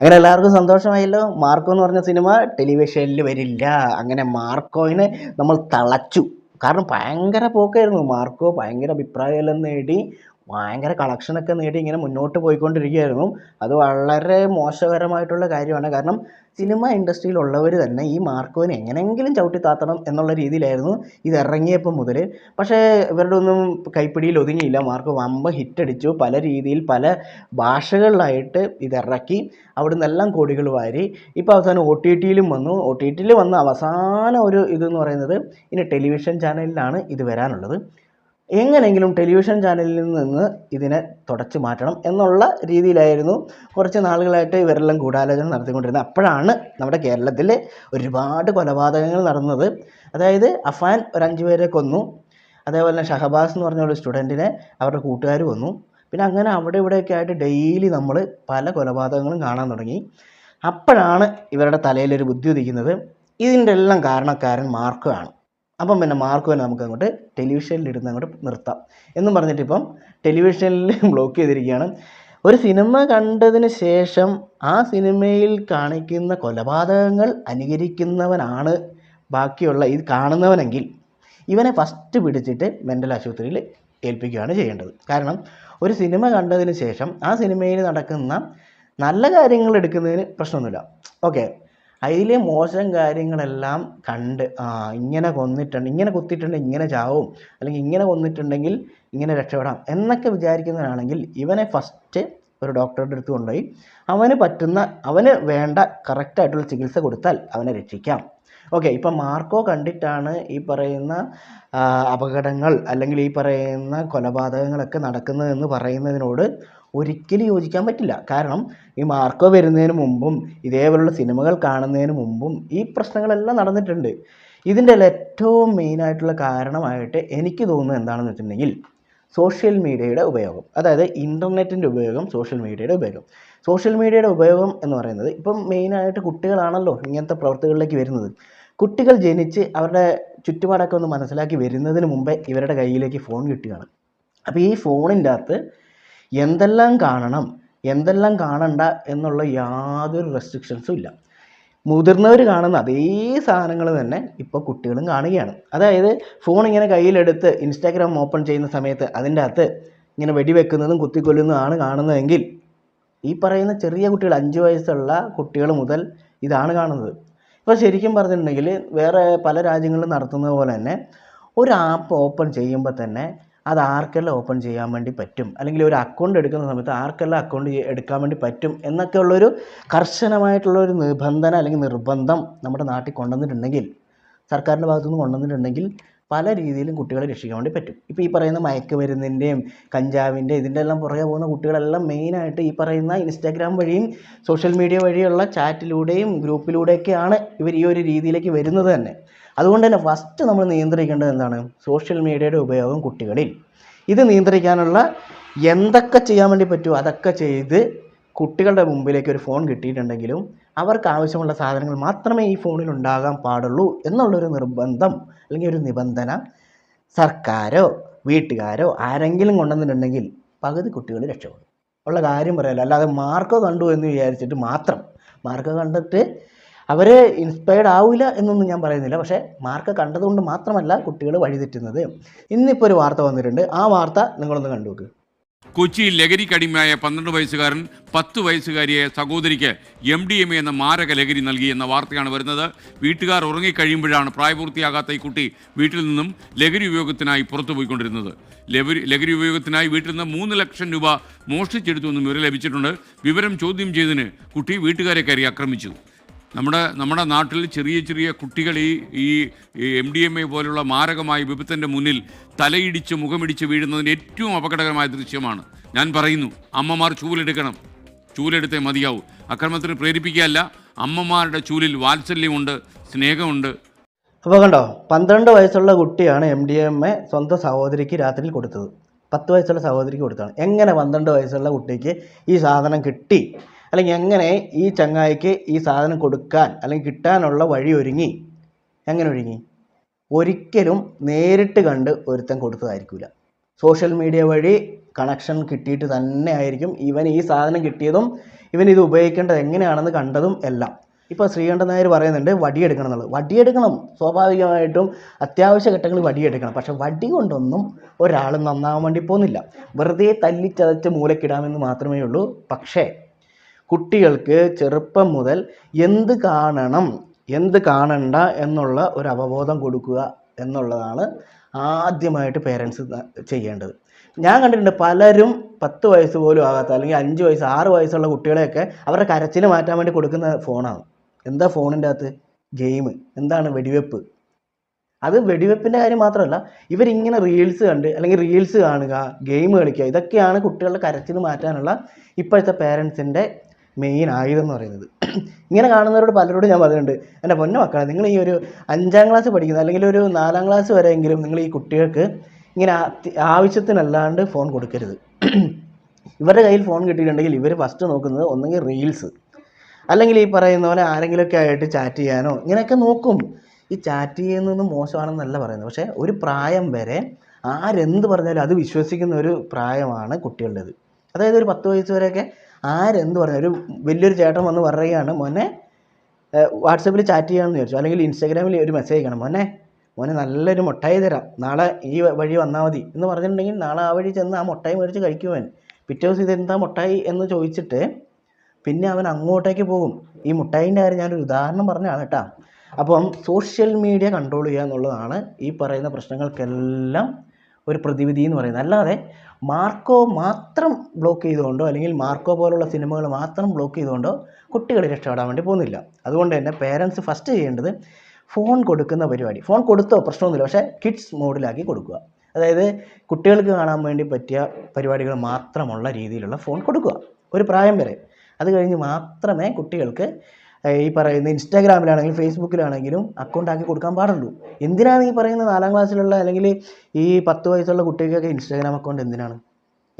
അങ്ങനെ എല്ലാവർക്കും സന്തോഷമായല്ലോ. മാർക്കോ എന്ന് പറഞ്ഞ സിനിമ ടെലിവിഷനിൽ വരില്ല. അങ്ങനെ മാർക്കോയിനെ നമ്മൾ തളച്ചു. കാരണം ഭയങ്കര പോക്കായിരുന്നു. മാർക്കോ ഭയങ്കര അഭിപ്രായമെല്ലാം നേടി, ഭയങ്കര കളക്ഷനൊക്കെ നേടി ഇങ്ങനെ മുന്നോട്ട് പോയിക്കൊണ്ടിരിക്കുകയായിരുന്നു. അത് വളരെ മോശകരമായിട്ടുള്ള കാര്യമാണ്. കാരണം സിനിമ ഇൻഡസ്ട്രിയിലുള്ളവർ തന്നെ ഈ മാർക്കോനെ എങ്ങനെയെങ്കിലും ചവിട്ടി താത്തണം എന്നുള്ള രീതിയിലായിരുന്നു ഇത് ഇറങ്ങിയപ്പോൾ മുതൽ. പക്ഷേ ഇവരുടെ ഒന്നും കൈപ്പിടിയിൽ ഒതുങ്ങിയില്ല. മാർക്കോ വമ്പ ഹിറ്റടിച്ചു. പല രീതിയിൽ പല ഭാഷകളിലായിട്ട് ഇതിറക്കി. അവിടെ നിന്നെല്ലാം കോടികൾ വാരി. ഇപ്പോൾ അവസാനം ഒ ടി ടിയിലും വന്നു. ഒ ടി ടിയിൽ വന്ന അവസാന ഒരു ഇതെന്ന് പറയുന്നത് ഇനി ടെലിവിഷൻ ചാനലിലാണ് ഇത് വരാനുള്ളത്. എങ്ങനെയെങ്കിലും ടെലിവിഷൻ ചാനലിൽ നിന്ന് ഇതിനെ തുടച്ചു മാറ്റണം എന്നുള്ള രീതിയിലായിരുന്നു കുറച്ച് നാളുകളായിട്ട് ഇവരെല്ലാം ഗൂഢാലോചന നടത്തിക്കൊണ്ടിരുന്നത്. അപ്പോഴാണ് നമ്മുടെ കേരളത്തിൽ ഒരുപാട് കൊലപാതകങ്ങൾ നടന്നത്. അതായത് അഫാൻ ഒരു 5 പേരെ കൊന്നു. അതേപോലെ തന്നെ ഷഹബാസ് എന്ന് പറഞ്ഞ ഒരു സ്റ്റുഡൻറ്റിനെ അവരുടെ കൂട്ടുകാർ കൊന്നു. പിന്നെ അങ്ങനെ അവിടെ ഇവിടെയൊക്കെ ആയിട്ട് ഡെയിലി നമ്മൾ പല കൊലപാതകങ്ങളും കാണാൻ തുടങ്ങി. അപ്പോഴാണ് ഇവരുടെ തലയിലൊരു ബുദ്ധി ഉദിക്കുന്നത്. ഇതിൻ്റെ എല്ലാം കാരണക്കാരൻ മാർക്കോ ആണ്. അപ്പം പിന്നെ മാർക്കോനെ നമുക്ക് അങ്ങോട്ട് ടെലിവിഷനിലിരുന്ന് അങ്ങോട്ട് നിർത്താം എന്നും പറഞ്ഞിട്ട് ഇപ്പം ടെലിവിഷനിൽ ബ്ലോക്ക് ചെയ്തിരിക്കുകയാണ്. ഒരു സിനിമ കണ്ടതിന് ശേഷം ആ സിനിമയിൽ കാണിക്കുന്ന കൊലപാതകങ്ങൾ അനുകരിക്കുന്നവനാണ് ബാക്കിയുള്ള ഇത് കാണുന്നവനെങ്കിൽ ഇവനെ ഫസ്റ്റ് പിടിച്ചിട്ട് മെൻ്റൽ ആശുപത്രിയിൽ ഏൽപ്പിക്കുകയാണ് ചെയ്യേണ്ടത്. കാരണം ഒരു സിനിമ കണ്ടതിന് ശേഷം ആ സിനിമയിൽ നടക്കുന്ന നല്ല കാര്യങ്ങൾ എടുക്കുന്നതിന് പ്രശ്നമൊന്നുമില്ല. ഓക്കെ, അതിലെ മോശം കാര്യങ്ങളെല്ലാം കണ്ട് ഇങ്ങനെ കൊന്നിട്ടുണ്ട്, ഇങ്ങനെ കുത്തിയിട്ടുണ്ട്, ഇങ്ങനെ ചാവും, അല്ലെങ്കിൽ ഇങ്ങനെ കൊന്നിട്ടുണ്ടെങ്കിൽ ഇങ്ങനെ രക്ഷപ്പെടാം എന്നൊക്കെ വിചാരിക്കുന്നവരാണെങ്കിൽ ഇവനെ ഫസ്റ്റ് ഒരു ഡോക്ടറുടെ അടുത്ത് കൊണ്ടുപോയി അവന് വേണ്ട കറക്റ്റായിട്ടുള്ള ചികിത്സ കൊടുത്താൽ അവനെ രക്ഷിക്കാം. ഓക്കെ, ഇപ്പം മാർക്കോ കണ്ടിട്ടാണ് ഈ പറയുന്ന അപകടങ്ങൾ അല്ലെങ്കിൽ ഈ പറയുന്ന കൊലപാതകങ്ങളൊക്കെ നടക്കുന്നതെന്ന് പറയുന്നതിനോട് ഒരിക്കലും യോജിക്കാൻ പറ്റില്ല. കാരണം ഈ മാർക്കോ വരുന്നതിന് മുമ്പും ഇതേപോലുള്ള സിനിമകൾ കാണുന്നതിന് മുമ്പും ഈ പ്രശ്നങ്ങളെല്ലാം നടന്നിട്ടുണ്ട്. ഇതിൻ്റെ ഏറ്റവും മെയിനായിട്ടുള്ള കാരണമായിട്ട് എനിക്ക് തോന്നുന്നത് എന്താണെന്ന് വെച്ചിട്ടുണ്ടെങ്കിൽ സോഷ്യൽ മീഡിയയുടെ ഉപയോഗം. അതായത് ഇൻ്റർനെറ്റിൻ്റെ ഉപയോഗം, സോഷ്യൽ മീഡിയയുടെ ഉപയോഗം. സോഷ്യൽ മീഡിയയുടെ ഉപയോഗം എന്ന് പറയുന്നത് ഇപ്പം മെയിനായിട്ട് കുട്ടികളാണല്ലോ ഇങ്ങനത്തെ പ്രവൃത്തികളിലേക്ക് വരുന്നത്. കുട്ടികൾ ജനിച്ച് അവരുടെ ചുറ്റുപാടൊക്കെ ഒന്ന് മനസ്സിലാക്കി വരുന്നതിന് മുമ്പേ ഇവരുടെ കയ്യിലേക്ക് ഫോൺ കിട്ടുകയാണ്. അപ്പോൾ ഈ ഫോണിൻ്റെ അകത്ത് എന്തെല്ലാം കാണണം, എന്തെല്ലാം കാണണ്ട എന്നുള്ള യാതൊരു റെസ്ട്രിക്ഷൻസും ഇല്ല. മുതിർന്നവർ കാണുന്ന അതേ സാധനങ്ങൾ തന്നെ ഇപ്പോൾ കുട്ടികളും കാണുകയാണ്. അതായത് ഫോൺ ഇങ്ങനെ കയ്യിലെടുത്ത് ഇൻസ്റ്റാഗ്രാം ഓപ്പൺ ചെയ്യുന്ന സമയത്ത് അതിൻ്റെ അകത്ത് ഇങ്ങനെ വെടിവെക്കുന്നതും കുത്തിക്കൊല്ലുന്നതാണ് കാണുന്നതെങ്കിൽ ഈ പറയുന്ന ചെറിയ കുട്ടികൾ 5 വയസ്സുള്ള കുട്ടികൾ മുതൽ ഇതാണ് കാണുന്നത്. ഇപ്പോൾ ശരിക്കും പറഞ്ഞിട്ടുണ്ടെങ്കിൽ വേറെ പല രാജ്യങ്ങളിലും നടത്തുന്നത് പോലെ തന്നെ ഒരു ആപ്പ് ഓപ്പൺ ചെയ്യുമ്പോൾ തന്നെ അത് ആർക്കെല്ലാം ഓപ്പൺ ചെയ്യാൻ വേണ്ടി പറ്റും, അല്ലെങ്കിൽ ഒരു അക്കൗണ്ട് എടുക്കുന്ന സമയത്ത് ആർക്കെല്ലാം അക്കൗണ്ട് എടുക്കാൻ വേണ്ടി പറ്റും എന്നൊക്കെ ഉള്ളൊരു കർശനമായിട്ടുള്ളൊരു നിബന്ധന അല്ലെങ്കിൽ നിർബന്ധം നമ്മുടെ നാട്ടിൽ കൊണ്ടുവന്നിട്ടുണ്ടെങ്കിൽ, സർക്കാരിൻ്റെ ഭാഗത്തുനിന്ന് കൊണ്ടുവന്നിട്ടുണ്ടെങ്കിൽ പല രീതിയിലും കുട്ടികളെ രക്ഷിക്കാൻ വേണ്ടി പറ്റും. ഇപ്പോൾ ഈ പറയുന്ന മയക്കുമരുന്നിൻ്റെയും കഞ്ചാവിൻ്റെ ഇതിൻ്റെ എല്ലാം പുറകെ പോകുന്ന കുട്ടികളെല്ലാം മെയിനായിട്ട് ഈ പറയുന്ന ഇൻസ്റ്റാഗ്രാം വഴിയും സോഷ്യൽ മീഡിയ വഴിയുള്ള ചാറ്റിലൂടെയും ഗ്രൂപ്പിലൂടെയൊക്കെയാണ് ഇവർ ഈ ഒരു രീതിയിലേക്ക് വരുന്നത് തന്നെ. അതുകൊണ്ട് തന്നെ ഫസ്റ്റ് നമ്മൾ നിയന്ത്രിക്കേണ്ടത് എന്താണ്? സോഷ്യൽ മീഡിയയുടെ ഉപയോഗം കുട്ടികളിൽ. ഇത് നിയന്ത്രിക്കാനുള്ള എന്തൊക്കെ ചെയ്യാൻ വേണ്ടി പറ്റുമോ അതൊക്കെ ചെയ്ത് കുട്ടികളുടെ മുമ്പിലേക്ക് ഒരു ഫോൺ കിട്ടിയിട്ടുണ്ടെങ്കിലും അവർക്ക് ആവശ്യമുള്ള സാധനങ്ങൾ മാത്രമേ ഈ ഫോണിൽ ഉണ്ടാകാൻ പാടുള്ളൂ എന്നുള്ളൊരു നിർബന്ധം അല്ലെങ്കിൽ ഒരു നിബന്ധന സർക്കാരോ വീട്ടുകാരോ ആരെങ്കിലും കൊണ്ടുവന്നിട്ടുണ്ടെങ്കിൽ പകുതി കുട്ടികൾ രക്ഷപ്പെടും. ഉള്ള കാര്യം പറയാമല്ലോ. അല്ലാതെ മാർക്കോ കണ്ടു എന്ന് വിചാരിച്ചിട്ട് മാത്രം, മാർക്കോ കണ്ടിട്ട് അവർ ഇൻസ്പയർഡ് ആവില്ല എന്നൊന്നും ഞാൻ പറയുന്നില്ല. പക്ഷേ മാർക്കോ കണ്ടതുകൊണ്ട് മാത്രമല്ല കുട്ടികൾ വഴിതെറ്റുന്നത്. ഇന്നിപ്പോൾ ഒരു വാർത്ത വന്നിട്ടുണ്ട്. ആ വാർത്ത നിങ്ങളൊന്ന് കണ്ടു നോക്ക്. കൊച്ചിയിൽ ലഹരിക്കടിമയായ 12 വയസ്സുകാരൻ 10 വയസ്സുകാരിയെ സഹോദരിക്ക് MDMA എന്ന മാരക ലഹരി നൽകി എന്ന വാർത്തയാണ് വരുന്നത്. വീട്ടുകാർ ഉറങ്ങിക്കഴിയുമ്പോഴാണ് പ്രായപൂർത്തിയാകാത്ത ഈ കുട്ടി വീട്ടിൽ നിന്നും ലഹരി ഉപയോഗത്തിനായി പുറത്തുപോയിക്കൊണ്ടിരുന്നത്. ലഹരി ഉപയോഗത്തിനായി വീട്ടിൽ നിന്ന് 3 ലക്ഷം രൂപ മോഷ്ടിച്ചെടുത്തുവെന്നും വിവരം ലഭിച്ചിട്ടുണ്ട്. വിവരം ചോദ്യം ചെയ്തതിന് കുട്ടി വീട്ടുകാരെ കയറി ആക്രമിച്ചു. നമ്മുടെ നാട്ടിൽ ചെറിയ കുട്ടികൾ ഈ MDMA പോലുള്ള മാരകമായ വിപത്തിൻ്റെ മുന്നിൽ തലയിടിച്ച് മുഖമിടിച്ച് വീഴുന്നതിന് ഏറ്റവും അപകടകരമായ ദൃശ്യമാണ്. ഞാൻ പറയുന്നു, അമ്മമാർ ചൂലെടുത്തേ മതിയാവൂ. അക്രമത്തിന് പ്രേരിപ്പിക്കുകയല്ല, അമ്മമാരുടെ ചൂലിൽ വാത്സല്യമുണ്ട്, സ്നേഹമുണ്ട്. അപ്പോൾ കണ്ടോ, 12 വയസ്സുള്ള കുട്ടിയാണ് MDMA സ്വന്തം സഹോദരിക്ക് രാത്രിയിൽ കൊടുത്തത്. 10 വയസ്സുള്ള സഹോദരിക്ക് കൊടുത്താണ്. എങ്ങനെ 12 വയസ്സുള്ള കുട്ടിക്ക് ഈ സാധനം കിട്ടി, അല്ലെങ്കിൽ എങ്ങനെ ഈ ചങ്ങായിക്ക് ഈ സാധനം കൊടുക്കാൻ അല്ലെങ്കിൽ കിട്ടാനുള്ള വഴി ഒരുങ്ങി? എങ്ങനെ ഒരുങ്ങി? ഒരിക്കലും നേരിട്ട് കണ്ട് ഒരുത്തൻ കൊടുത്തതായിരിക്കില്ല. സോഷ്യൽ മീഡിയ വഴി കണക്ഷൻ കിട്ടിയിട്ട് തന്നെ ആയിരിക്കും ഇവൻ ഈ സാധനം കിട്ടിയതും ഇവൻ ഇത് ഉപയോഗിക്കേണ്ടത് എങ്ങനെയാണെന്ന് കണ്ടതും എല്ലാം. ഇപ്പോൾ ശ്രീകണ്ഠൻ നായർ പറയുന്നുണ്ട് വടിയെടുക്കണം എന്നുള്ളത്. വടിയെടുക്കണം, സ്വാഭാവികമായിട്ടും അത്യാവശ്യ ഘട്ടങ്ങളിൽ വടിയെടുക്കണം. പക്ഷെ വടി കൊണ്ടൊന്നും ഒരാൾ നന്നാവാൻ വേണ്ടി പോകുന്നില്ല. വെറുതെ തല്ലിച്ചതച്ച് മൂലക്കിടാമെന്ന് മാത്രമേ ഉള്ളൂ. പക്ഷേ കുട്ടികൾക്ക് ചെറുപ്പം മുതൽ എന്ത് കാണണം എന്ത് കാണണ്ട എന്നുള്ള ഒരു അവബോധം കൊടുക്കുക എന്നുള്ളതാണ് ആദ്യമായിട്ട് പേരൻസ് ചെയ്യേണ്ടത്. ഞാൻ കണ്ടിട്ടുണ്ട് പലരും 10 വയസ്സ് പോലും ആകാത്ത, അല്ലെങ്കിൽ 5 വയസ്സ് 6 വയസ്സുള്ള കുട്ടികളെയൊക്കെ അവരുടെ കരച്ചിൽ മാറ്റാൻ വേണ്ടി കൊടുക്കുന്ന ഫോണാണ്. എന്താ ഫോണിൻ്റെ അകത്ത്? ഗെയിം. എന്താണ്? വെടിവെപ്പ്. അത് വെടിവെപ്പിൻ്റെ കാര്യം മാത്രമല്ല, ഇവരിങ്ങനെ റീൽസ് കണ്ട് അല്ലെങ്കിൽ റീൽസ് കാണുക, ഗെയിം കളിക്കുക, ഇതൊക്കെയാണ് കുട്ടികളുടെ കരച്ചിൽ മാറ്റാനുള്ള ഇപ്പോഴത്തെ പേരൻസിൻ്റെ മെയിൻ ആയുധം എന്ന് പറയുന്നത്. ഇങ്ങനെ കാണുന്നവരോട് പലരോടും ഞാൻ പറഞ്ഞിട്ടുണ്ട്, എൻ്റെ പൊന്നു മക്കളെ, നിങ്ങൾ ഈ ഒരു 5ാം ക്ലാസ് പഠിക്കുന്ന അല്ലെങ്കിൽ ഒരു 4ാം ക്ലാസ് വരെയെങ്കിലും നിങ്ങൾ ഈ കുട്ടികൾക്ക് ഇങ്ങനെ ആവശ്യത്തിനല്ലാണ്ട് ഫോൺ കൊടുക്കരുത്. ഇവരുടെ കയ്യിൽ ഫോൺ കിട്ടിയിട്ടുണ്ടെങ്കിൽ ഇവർ ഫസ്റ്റ് നോക്കുന്നത് ഒന്നെങ്കിൽ റീൽസ്, അല്ലെങ്കിൽ ഈ പറയുന്ന പോലെ ആരെങ്കിലുമൊക്കെ ആയിട്ട് ചാറ്റ് ചെയ്യാനോ ഇങ്ങനെയൊക്കെ നോക്കും. ഈ ചാറ്റ് ചെയ്യുന്നതൊന്നും മോശമാണെന്നല്ല പറയുന്നത്, പക്ഷേ ഒരു പ്രായം വരെ ആരെന്ത് പറഞ്ഞാലും അത് വിശ്വസിക്കുന്ന ഒരു പ്രായമാണ് കുട്ടികളുടേത്. അതായത് ഒരു 10 വയസ്സ് വരെയൊക്കെ ആരെന്ത് പറഞ്ഞാൽ, ഒരു വലിയൊരു ചേട്ടൻ വന്ന് പറയുകയാണ് മോനെ വാട്സപ്പിൽ ചാറ്റ് ചെയ്യാമെന്ന് ചോദിച്ചു, അല്ലെങ്കിൽ ഇൻസ്റ്റാഗ്രാമിൽ ഒരു മെസ്സേജ് ചെയ്യണം, മോനെ നല്ലൊരു മുട്ടായി തരാം, നാളെ ഈ വഴി വന്നാൽ മതി എന്ന് പറഞ്ഞിട്ടുണ്ടെങ്കിൽ നാളെ ആ വഴി ചെന്ന് ആ മുട്ടായി മേടിച്ച് കഴിക്കുവാൻ. പിറ്റേ ദിവസം ഇതെന്താ മുട്ടായി എന്ന് ചോദിച്ചിട്ട് പിന്നെ അവൻ അങ്ങോട്ടേക്ക് പോകും. ഈ മുട്ടായിൻ്റെ കാര്യം ഞാനൊരു ഉദാഹരണം പറഞ്ഞതാണ് കേട്ടോ. അപ്പം സോഷ്യൽ മീഡിയ കൺട്രോൾ ചെയ്യുക എന്നുള്ളതാണ് ഈ പറയുന്ന പ്രശ്നങ്ങൾക്കെല്ലാം ഒരു പ്രതിവിധി എന്ന് പറയുന്നത്. അല്ലാതെ മാർക്കോ മാത്രം ബ്ലോക്ക് ചെയ്തുകൊണ്ടോ അല്ലെങ്കിൽ മാർക്കോ പോലുള്ള സിനിമകൾ മാത്രം ബ്ലോക്ക് ചെയ്തുകൊണ്ടോ കുട്ടികൾ രക്ഷപ്പെടാൻ വേണ്ടി പോകുന്നില്ല. അതുകൊണ്ട് തന്നെ പേരൻസ് ഫസ്റ്റ് ചെയ്യേണ്ടത് ഫോൺ കൊടുക്കുന്ന പരിപാടി, ഫോൺ കൊടുത്തോ പ്രശ്നമൊന്നുമില്ല, പക്ഷേ കിഡ്സ് മോഡിലാക്കി കൊടുക്കുക. അതായത് കുട്ടികൾക്ക് കാണാൻ വേണ്ടി പറ്റിയ പരിപാടികൾ മാത്രമുള്ള രീതിയിലുള്ള ഫോൺ കൊടുക്കുക ഒരു പ്രായം വരെ. അത് കഴിഞ്ഞ് മാത്രമേ കുട്ടികൾക്ക് ഈ പറയുന്ന ഇൻസ്റ്റാഗ്രാമിലാണെങ്കിലും ഫേസ്ബുക്കിലാണെങ്കിലും അക്കൗണ്ട് ആക്കി കൊടുക്കാൻ പാടുള്ളൂ. എന്തിനാണ് ഈ പറയുന്ന 4ാം ക്ലാസ്സിലുള്ള അല്ലെങ്കിൽ ഈ 10 വയസ്സുള്ള കുട്ടികൾക്കൊക്കെ ഇൻസ്റ്റാഗ്രാം അക്കൗണ്ട്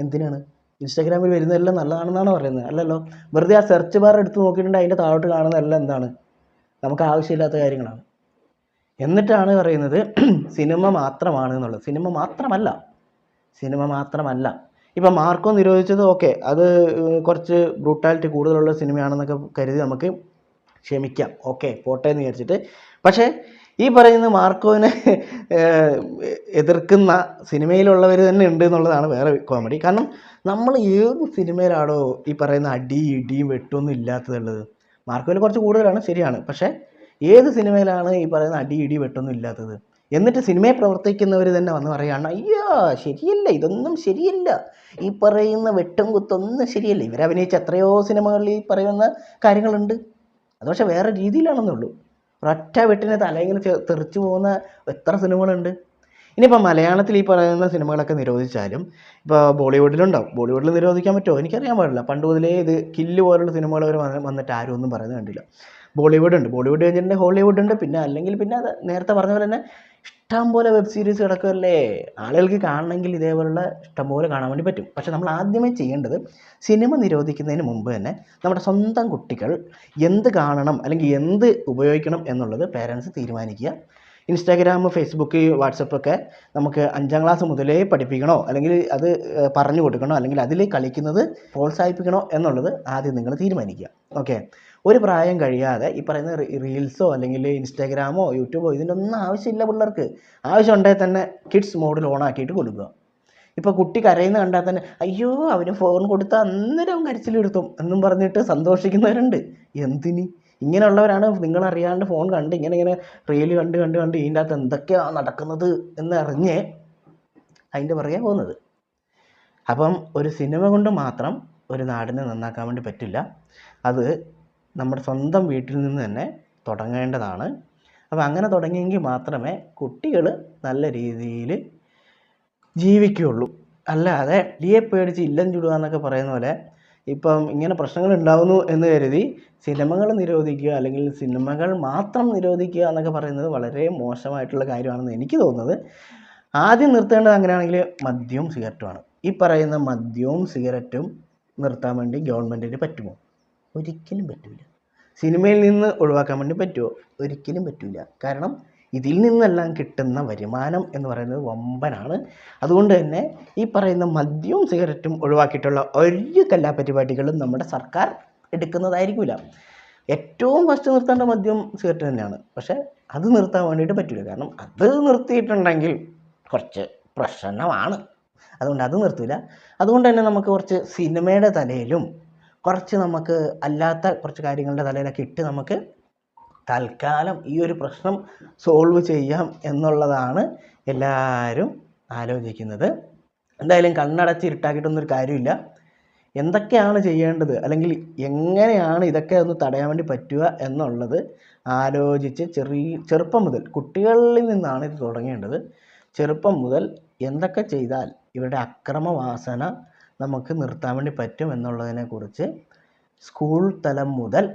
എന്തിനാണ്? ഇൻസ്റ്റാഗ്രാമിൽ വരുന്നതെല്ലാം നല്ലതാണെന്നാണ് പറയുന്നത്? അല്ലല്ലോ. വെറുതെ ആ സെർച്ച് ബാർ എടുത്ത് നോക്കിയിട്ടുണ്ടെങ്കിൽ അതിൻ്റെ താഴോട്ട് കാണുന്നതെല്ലാം എന്താണ്? നമുക്ക് ആവശ്യമില്ലാത്ത കാര്യങ്ങളാണ്. എന്നിട്ടാണ് പറയുന്നത് സിനിമ മാത്രമാണ് എന്നുള്ളത്. സിനിമ മാത്രമല്ല. ഇപ്പം മാർക്കോ നിരോധിച്ചത് ഓക്കെ, അത് കുറച്ച് ബ്രൂട്ടാലിറ്റി കൂടുതലുള്ള സിനിമയാണെന്നൊക്കെ കരുതി നമുക്ക് ക്ഷമിക്കാം, ഓക്കെ പോട്ടെ എന്ന് വിചാരിച്ചിട്ട്. പക്ഷേ ഈ പറയുന്ന മാർക്കോവിനെ എതിർക്കുന്ന സിനിമയിലുള്ളവർ തന്നെ ഉണ്ട് എന്നുള്ളതാണ് വേറെ കോമഡി. കാരണം നമ്മൾ ഏത് സിനിമയിലാണോ ഈ പറയുന്ന ഇടിയും വെട്ടൊന്നും ഇല്ലാത്തതുള്ളത്? മാർക്കോയിൽ കുറച്ച് കൂടുതലാണ്, ശരിയാണ്. പക്ഷേ ഏത് സിനിമയിലാണ് ഈ പറയുന്ന ഇടി വെട്ടൊന്നും ഇല്ലാത്തത്? എന്നിട്ട് സിനിമയെ പ്രവർത്തിക്കുന്നവർ തന്നെ വന്ന് പറയുകയാണ്, അയ്യോ ശരിയല്ല, ഇതൊന്നും ശരിയല്ല, ഈ പറയുന്ന വെട്ടും കുത്തൊന്നും ശരിയല്ല. ഇവരഭിനയിച്ച എത്രയോ സിനിമകളിൽ ഈ പറയുന്ന കാര്യങ്ങളുണ്ട്, അത് പക്ഷേ വേറെ രീതിയിലാണെന്നുള്ളൂ. ഒരൊറ്റ വെട്ടിനെ തലയിങ്ങനെ തെറിച്ചു പോകുന്ന എത്ര സിനിമകളുണ്ട്. ഇനിയിപ്പോൾ മലയാളത്തിൽ ഈ പറയുന്ന സിനിമകളൊക്കെ നിരോധിച്ചാലും ഇപ്പോൾ ബോളിവുഡിലുണ്ടാവും. ബോളിവുഡിൽ നിരോധിക്കാൻ പറ്റുമോ എനിക്കറിയാൻ പാടില്ല. പണ്ട് മുതലേ ഇത് കില്ല് പോലുള്ള സിനിമകൾ അവർ വന്നിട്ട് ആരും ഒന്നും പറയുന്നത് കണ്ടില്ല. ബോളിവുഡ് കഴിഞ്ഞിട്ടുണ്ടെങ്കിൽ ഹോളിവുഡ് ഉണ്ട്. പിന്നെ അല്ലെങ്കിൽ അത് നേരത്തെ പറഞ്ഞ പോലെ തന്നെ ഇഷ്ടം പോലെ വെബ് സീരീസ് കിടക്കുമല്ലേ. ആളുകൾക്ക് കാണണമെങ്കിൽ ഇതേപോലുള്ള ഇഷ്ടം പോലെ കാണാൻ വേണ്ടി പറ്റും. പക്ഷെ നമ്മൾ ആദ്യമേ ചെയ്യേണ്ടത് സിനിമ നിരോധിക്കുന്നതിന് മുമ്പ് തന്നെ നമ്മുടെ സ്വന്തം കുട്ടികൾ എന്ത് കാണണം അല്ലെങ്കിൽ എന്ത് ഉപയോഗിക്കണം എന്നുള്ളത് പേരൻസ് തീരുമാനിക്കുക. ഇൻസ്റ്റാഗ്രാം, ഫേസ്ബുക്ക്, വാട്സപ്പൊക്കെ നമുക്ക് 5ാം ക്ലാസ് മുതലേ പഠിപ്പിക്കണോ അല്ലെങ്കിൽ അത് പറഞ്ഞു കൊടുക്കണോ അല്ലെങ്കിൽ അതിൽ കളിക്കുന്നത് പ്രോത്സാഹിപ്പിക്കണോ എന്നുള്ളത് ആദ്യം നിങ്ങൾ തീരുമാനിക്കുക. ഓക്കെ, ഒരു പ്രായം കഴിയാതെ ഈ പറയുന്ന റീൽസോ അല്ലെങ്കിൽ ഇൻസ്റ്റാഗ്രാമോ യൂട്യൂബോ ഇതിൻ്റെ ഒന്നും ആവശ്യമില്ല പിള്ളേർക്ക്. ആവശ്യമുണ്ടെങ്കിൽ തന്നെ കിഡ്സ് മോഡിൽ ഓണാക്കിയിട്ട് കൊടുക്കുക. ഇപ്പോൾ കുട്ടി കരയുന്ന കണ്ടാൽ തന്നെ അയ്യോ അവന് ഫോൺ കൊടുത്താൽ അന്നേരം കരച്ചിലെടുത്തും എന്നും പറഞ്ഞിട്ട് സന്തോഷിക്കുന്നവരുണ്ട്. എന്തിന്? ഇങ്ങനെയുള്ളവരാണ് നിങ്ങളറിയാണ്ട് ഫോൺ കണ്ട് ഇങ്ങനെ റീല് കണ്ട് ഇതിൻ്റെ അകത്ത് എന്തൊക്കെയാണ് നടക്കുന്നത് എന്നറിഞ്ഞ് അതിൻ്റെ പുറകെ പോകുന്നത്. അപ്പം ഒരു സിനിമ കൊണ്ട് മാത്രം ഒരു നാടിനെ നന്നാക്കാൻ വേണ്ടി പറ്റില്ല. അത് നമ്മുടെ സ്വന്തം വീട്ടിൽ നിന്ന് തന്നെ തുടങ്ങേണ്ടതാണ്. അപ്പോൾ അങ്ങനെ തുടങ്ങിയെങ്കിൽ മാത്രമേ കുട്ടികൾ നല്ല രീതിയിൽ ജീവിക്കുകയുള്ളൂ. അല്ലാതെ ഇടിയെ പേടിച്ച് ഇല്ലം ചുടുക എന്നൊക്കെ പറയുന്ന പോലെ ഇപ്പം ഇങ്ങനെ പ്രശ്നങ്ങൾ ഉണ്ടാകുന്നു എന്ന് കരുതി സിനിമകൾ നിരോധിക്കുക അല്ലെങ്കിൽ സിനിമകൾ മാത്രം നിരോധിക്കുക എന്നൊക്കെ പറയുന്നത് വളരെ മോശമായിട്ടുള്ള കാര്യമാണെന്ന് എനിക്ക് തോന്നുന്നത്. ആദ്യം നിർത്തേണ്ടത് അങ്ങനെയാണെങ്കിൽ മദ്യവും സിഗരറ്റുമാണ്. ഈ പറയുന്ന മദ്യവും സിഗരറ്റും നിർത്താൻ വേണ്ടി ഗവൺമെൻറ്റിന് പറ്റുമോ? ഒരിക്കലും പറ്റില്ല. സിനിമയിൽ നിന്ന് ഒഴിവാക്കാൻ വേണ്ടി പറ്റുമോ? ഒരിക്കലും പറ്റില്ല. കാരണം ഇതിൽ നിന്നെല്ലാം കിട്ടുന്ന വരുമാനം എന്ന് പറയുന്നത് വമ്പനാണ്. അതുകൊണ്ട് തന്നെ ഈ പറയുന്ന മദ്യവും സിഗരറ്റും ഒഴിവാക്കിയിട്ടുള്ള ഒരു കലാപരിപാടികളും നമ്മുടെ സർക്കാർ എടുക്കുന്നതായിരിക്കില്ല. ഏറ്റവും ഫസ്റ്റ് നിർത്തേണ്ട മദ്യം സിഗരറ്റ് തന്നെയാണ്. പക്ഷേ അത് നിർത്താൻ വേണ്ടിയിട്ട് പറ്റില്ല. കാരണം അത് നിർത്തിയിട്ടുണ്ടെങ്കിൽ കുറച്ച് പ്രശ്നമാണ്. അതുകൊണ്ട് അത് നിർത്തില്ല. അതുകൊണ്ട് തന്നെ നമുക്ക് കുറച്ച് സിനിമയുടെ തലയിലും കുറച്ച് നമുക്ക് അല്ലാത്ത കുറച്ച് കാര്യങ്ങളുടെ തലയിലൊക്കെ ഇട്ട് നമുക്ക് തൽക്കാലം ഈ ഒരു പ്രശ്നം സോൾവ് ചെയ്യാം എന്നുള്ളതാണ് എല്ലാവരും ആലോചിക്കുന്നത്. എന്തായാലും കണ്ണടച്ച് ഇരുട്ടാക്കിയിട്ടൊന്നൊരു കാര്യമില്ല. എന്തൊക്കെയാണ് ചെയ്യേണ്ടത്, അല്ലെങ്കിൽ എങ്ങനെയാണ് ഇതൊക്കെ ഒന്ന് തടയാൻ വേണ്ടി പറ്റുക എന്നുള്ളത് ആലോചിച്ച് ചെറുപ്പം മുതൽ കുട്ടികളിൽ നിന്നാണ് ഇത് തുടങ്ങേണ്ടത്. ചെറുപ്പം മുതൽ എന്തൊക്കെ ചെയ്താൽ ഇവരുടെ അക്രമവാസന നമുക്ക് നിർത്താൻ വേണ്ടി പറ്റും എന്നുള്ളതിനെക്കുറിച്ച് സ്കൂൾ തലം മുതൽ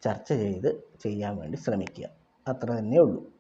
ചർച്ച ചെയ്ത് ചെയ്യാൻ വേണ്ടി ശ്രമിക്കുക. അത്ര തന്നെ ഉള്ളൂ.